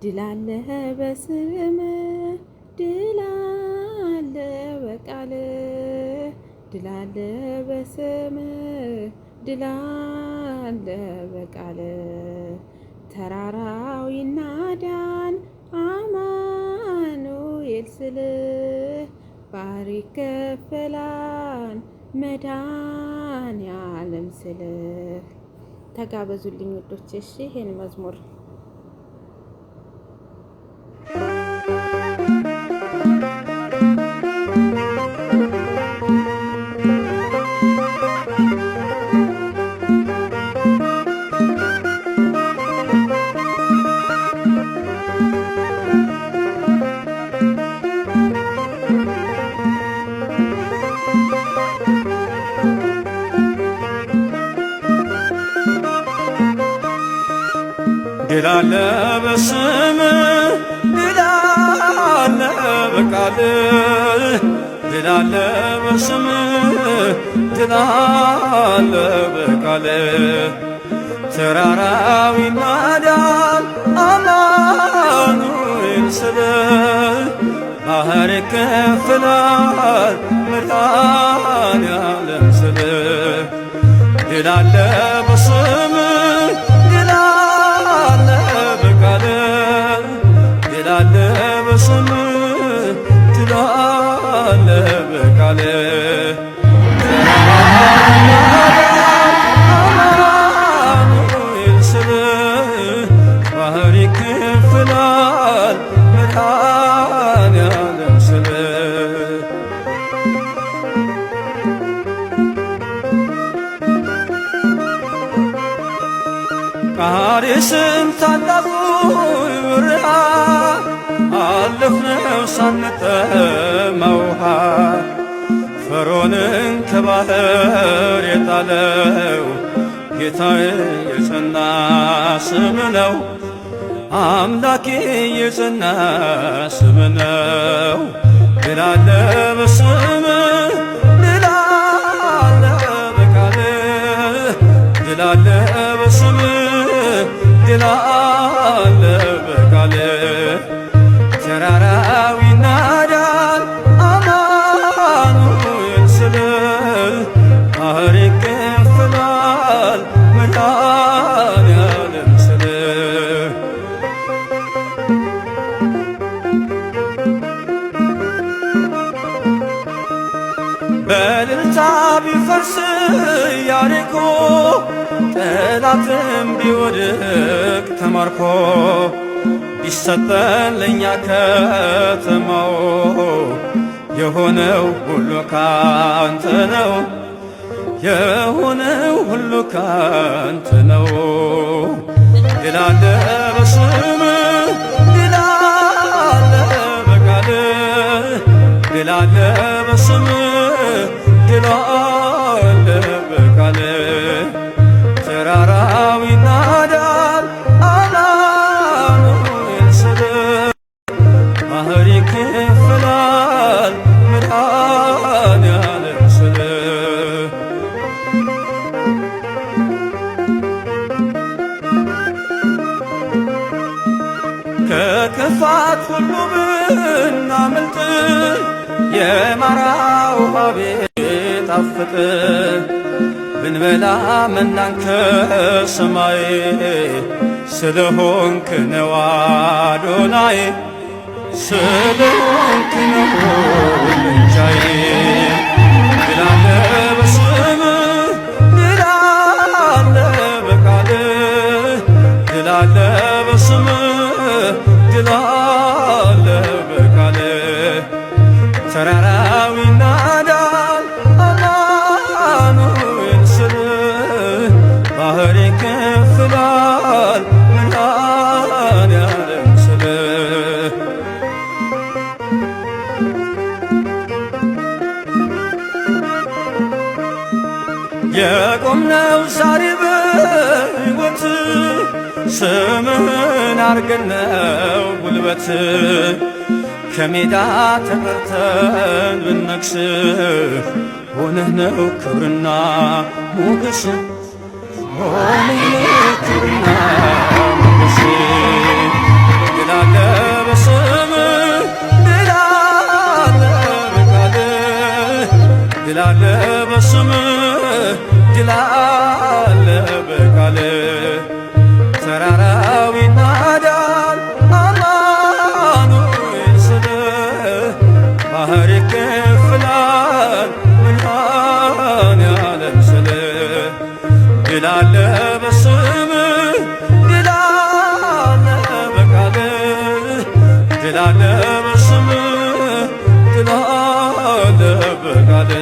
ድል አለ በስምህ ድል አለ በቃልህ ድል አለ በስምህ ድል አለ በቃልህ ተራራው ይናዳል አማኑኤል ስልህ ባህር ይከፈላል መድኃኔዓለም ስልህ። ተጋበዙልኝ ውዶቼ። እሺ ይሄን መዝሙር ድል አለ በስምህ ድል አለ በቃልህ ድል አለ በስምህ ድል አለ በቃልህ ተራራው ይናዳል አማኑኤል ስልህ ባህር ይከፈላል መድኃኔዓለም ስልህ ድል አለ በስምህ ድል አለ በቃልህ ድል አለ በስምህ ድል አለ በቃልህ አማኑኤል ስልህ ባህር ይከፈላል መድኃኔዓለም ስልህ ቃዴስን ታላቁ በረሃ አለፍነው ሳንጠማ ውሃ ፈርዖንን ከባህር የጣለው ጌታዬ የጸና ስም ነው አምላኬ የጸና ስም ነው። ድል አለ በስምህ ድል አለ በቃልህ ድል አለ በስምህ ድል አለ በቃልህ ተራራው ይናዳል አማኑኤል ስልህ ባህር ይከፈላል መድኃኔዓለም ስልህ በእልልታ ቢፈርስ ኢያሪኮ ጠላትም ቢወድቅ ተማርኮ ቢሰጠን ለእኛ ከተማው የሆነው ሁሉ ካንተ ነው የሆነው ሁሉ ካንተ ነው። ድል አለ በስምህ ድል አለ በቃልህ ድል አለ በስምህ ድል አለ በቃልህ ተራራው ይናዳል አማኑኤል ስልህ ባህር ይከፈላል መድኃኔዓለም ስልህ ከክፋት ሁሉ ብናመልጥ የማራ ውሃ ቢጣፍጥ ብንበላ መናን ከሰማይ ስለሆንክ ነው አዶናይ ስለሆንክ ነው ልንቻይ። ድል አለ በስምህ ድል አለ በቃልህ ድል አለ በስምህ ድል አለ በቃልህ ተራራው ይናዳል አማኑኤል ስልህ ባህር ይከፈላል መድኃኔዓለም ስልህ የቆምነው ዛሬ በሕይወት ስምህን አርገን ነው ጉልበት ከሜዳ ተጠርተን ብነግስ ሆነህ ነው ክብርና ሞገስ ሆነህ ነው ክብርና ሞገስ። ድል ድል አለ በስምህ ድል አለ በቃልህ